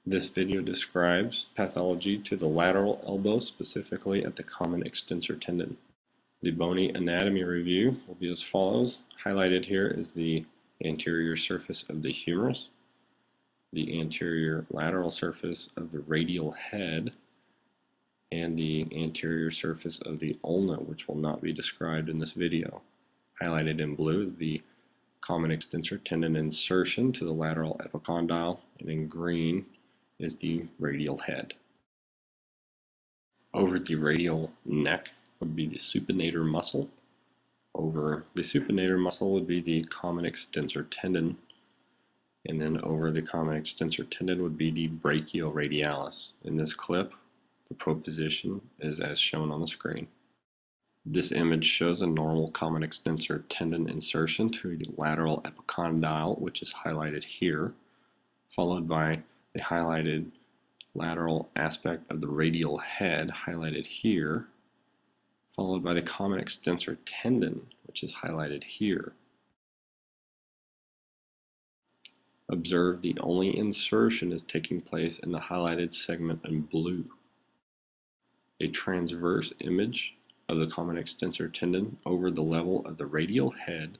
This video describes pathology to the lateral elbow, specifically at the common extensor tendon. The bony anatomy review will be as follows. Highlighted here is the anterior surface of the humerus, the anterior lateral surface of the radial head, and the anterior surface of the ulna, which will not be described in this video. Highlighted in blue is the common extensor tendon insertion to the lateral epicondyle, and in green is the radial head. Over the radial neck would be the supinator muscle. Over the supinator muscle would be the common extensor tendon, and then over the common extensor tendon would be the brachioradialis. In this clip, the proposition is as shown on the screen. This image shows a normal common extensor tendon insertion to the lateral epicondyle, which is highlighted here, followed by the highlighted lateral aspect of the radial head, highlighted here, followed by the common extensor tendon, which is highlighted here. Observe the only insertion is taking place in the highlighted segment in blue. A transverse image of the common extensor tendon over the level of the radial head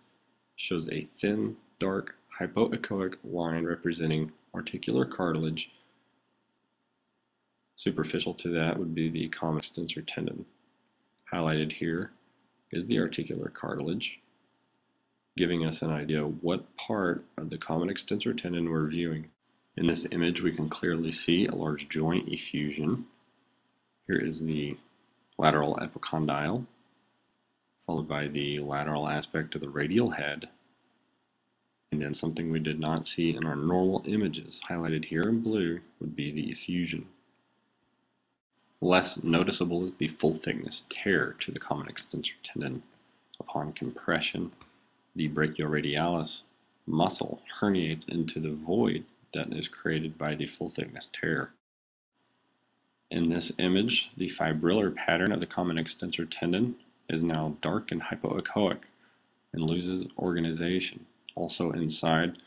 shows a thin, dark, hypoechoic line representing articular cartilage. Superficial to that would be the common extensor tendon. Highlighted here is the articular cartilage, giving us an idea what part of the common extensor tendon we're viewing. In this image, we can clearly see a large joint effusion. Here is the lateral epicondyle, followed by the lateral aspect of the radial head, and then something we did not see in our normal images, highlighted here in blue, would be the effusion. Less noticeable is the full thickness tear to the common extensor tendon. Upon compression, the brachioradialis muscle herniates into the void that is created by the full thickness tear. In this image, the fibrillar pattern of the common extensor tendon is now dark and hypoechoic and loses organization. Also inside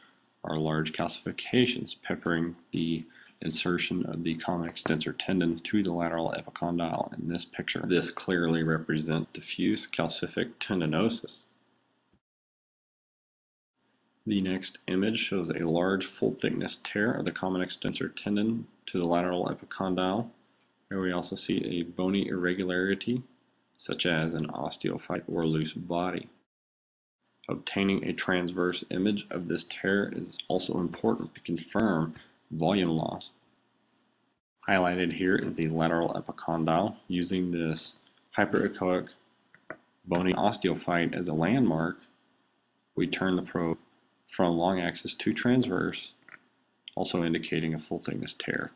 are large calcifications peppering the insertion of the common extensor tendon to the lateral epicondyle in this picture. This clearly represents diffuse calcific tendinosis. The next image shows a large full thickness tear of the common extensor tendon to the lateral epicondyle. Here we also see a bony irregularity, such as an osteophyte or loose body. Obtaining a transverse image of this tear is also important to confirm volume loss. Highlighted here is the lateral epicondyle. Using this hyperechoic bony osteophyte as a landmark, we turn the probe from long axis to transverse, also indicating a full thickness tear.